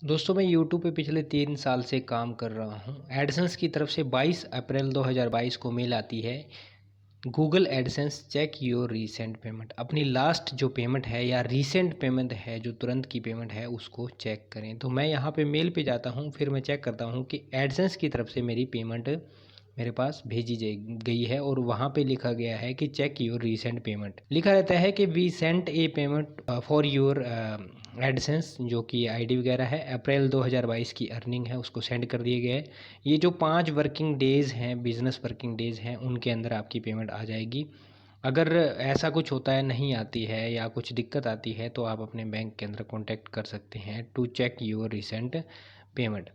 दोस्तों मैं यूट्यूब पे पिछले 3 साल से काम कर रहा हूँ। एडसेंस की तरफ से 22 अप्रैल 2022 को मेल आती है, Google AdSense check your recent payment. अपनी लास्ट जो पेमेंट है या रीसेंट पेमेंट है, जो तुरंत की पेमेंट है, उसको चेक करें। तो मैं यहाँ पे मेल पे जाता हूँ, फिर मैं चेक करता हूँ कि एडसेंस की तरफ से मेरी पेमेंट मेरे पास भेजी गई है और वहाँ पे लिखा गया है कि चेक योर रीसेंट पेमेंट। लिखा रहता है कि we sent a payment for your AdSense, जो कि आईडी वगैरह है, अप्रैल 2022 की अर्निंग है, उसको सेंड कर दिए गए। ये जो 5 वर्किंग डेज़ हैं, बिजनेस वर्किंग डेज़ हैं, उनके अंदर आपकी पेमेंट आ जाएगी। अगर ऐसा कुछ होता है, नहीं आती है या कुछ दिक्कत आती है, तो आप अपने बैंक के अंदर कॉन्टैक्ट कर सकते हैं to check your recent payment.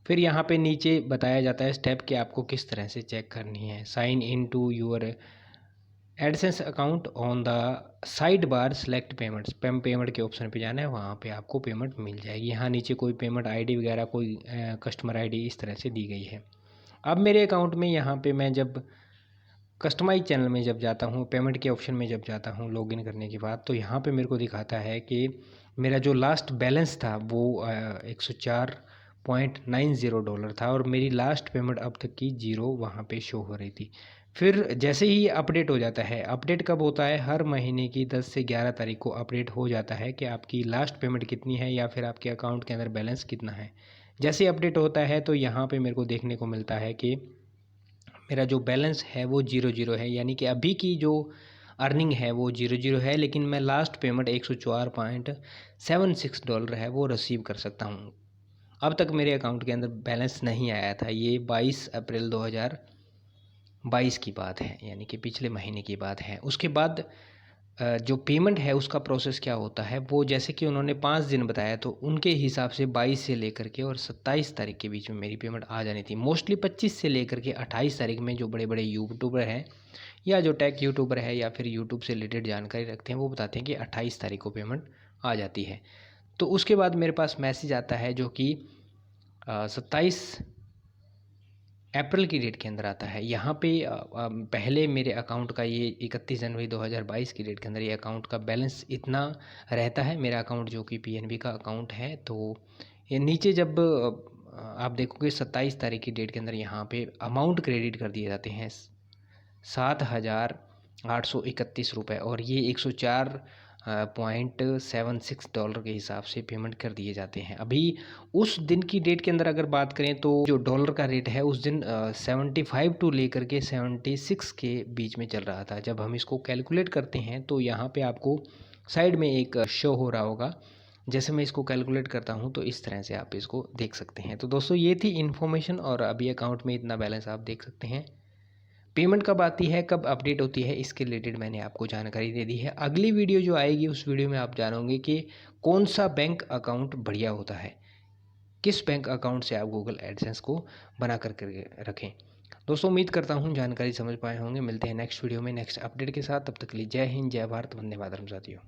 फिर यहाँ पे नीचे बताया जाता है स्टेप कि आपको किस तरह से चेक करनी है। Sign in to your AdSense account on the sidebar select payments. Payment के ऑप्शन पे जाना है, वहाँ पे आपको पेमेंट मिल जाएगी। यहाँ नीचे कोई पेमेंट आईडी वगैरह, कोई कस्टमर आईडी इस तरह से दी गई है। अब मेरे अकाउंट में यहाँ पे मैं जब कस्टमाइज चैनल में जब जाता हूँ, पेमेंट के ऑप्शन में जब जाता हूँ लॉगिन करने के बाद, तो यहाँ पे मेरे को दिखाता है कि मेरा जो लास्ट बैलेंस था वो $104.90 था और मेरी लास्ट पेमेंट अब तक की ज़ीरो वहाँ पे शो हो रही थी। फिर जैसे ही अपडेट हो जाता है, अपडेट कब होता है, हर महीने की 10 से 11 तारीख को अपडेट हो जाता है कि आपकी लास्ट पेमेंट कितनी है या फिर आपके अकाउंट के अंदर बैलेंस कितना है। जैसे अपडेट होता है तो यहाँ पे मेरे को देखने को मिलता है कि मेरा जो बैलेंस है वो ज़ीरो ज़ीरो है, यानी कि अभी की जो अर्निंग है वो ज़ीरो ज़ीरो है, लेकिन मैं लास्ट पेमेंट $104.76 है वो रिसीव कर सकता हूँ। अब तक मेरे अकाउंट के अंदर बैलेंस नहीं आया था। ये 22 अप्रैल 2022 की बात है, यानी कि पिछले महीने की बात है। उसके बाद जो पेमेंट है उसका प्रोसेस क्या होता है, वो जैसे कि उन्होंने 5 दिन बताया, तो उनके हिसाब से 22 से लेकर के और 27 तारीख के बीच में मेरी पेमेंट आ जानी थी। मोस्टली 25 से लेकर के 28 तारीख में जो बड़े बड़े यूट्यूबर हैं या जो टेक यूट्यूबर है या फिर यूट्यूब से रिलेटेड जानकारी रखते हैं, वो बताते हैं कि 28 तारीख को पेमेंट आ जाती है। तो उसके बाद मेरे पास मैसेज आता है जो कि 27 अप्रैल की डेट के अंदर आता है। यहाँ पे पहले मेरे अकाउंट का ये 31 जनवरी 2022 की डेट के अंदर ये अकाउंट का बैलेंस इतना रहता है। मेरा अकाउंट जो कि पीएनबी का अकाउंट है, तो ये नीचे जब आप देखोगे 27 तारीख की डेट के अंदर यहाँ पे अमाउंट क्रेडिट कर दिए जाते हैं $7,831 और ये $104.76 के हिसाब से पेमेंट कर दिए जाते हैं। अभी उस दिन की डेट के अंदर अगर बात करें तो जो डॉलर का रेट है उस दिन 75 टू लेकर के 76 के बीच में चल रहा था। जब हम इसको कैलकुलेट करते हैं तो यहाँ पे आपको साइड में एक शो हो रहा होगा। जैसे मैं इसको कैलकुलेट करता हूँ तो इस तरह से आप इसको देख सकते हैं। तो दोस्तों ये थी इन्फॉर्मेशन और अभी अकाउंट में इतना बैलेंस आप देख सकते हैं। पेमेंट कब आती है, कब अपडेट होती है, इसके रिलेटेड मैंने आपको जानकारी दे दी है। अगली वीडियो जो आएगी उस वीडियो में आप जानोगे कि कौन सा बैंक अकाउंट बढ़िया होता है, किस बैंक अकाउंट से आप गूगल एडसेंस को बना कर रखें। दोस्तों उम्मीद करता हूँ जानकारी समझ पाए होंगे। मिलते हैं नेक्स्ट वीडियो में नेक्स्ट अपडेट के साथ। तब तक के लिए जय हिंद, जय भारत, वंदे मातरम साथियों।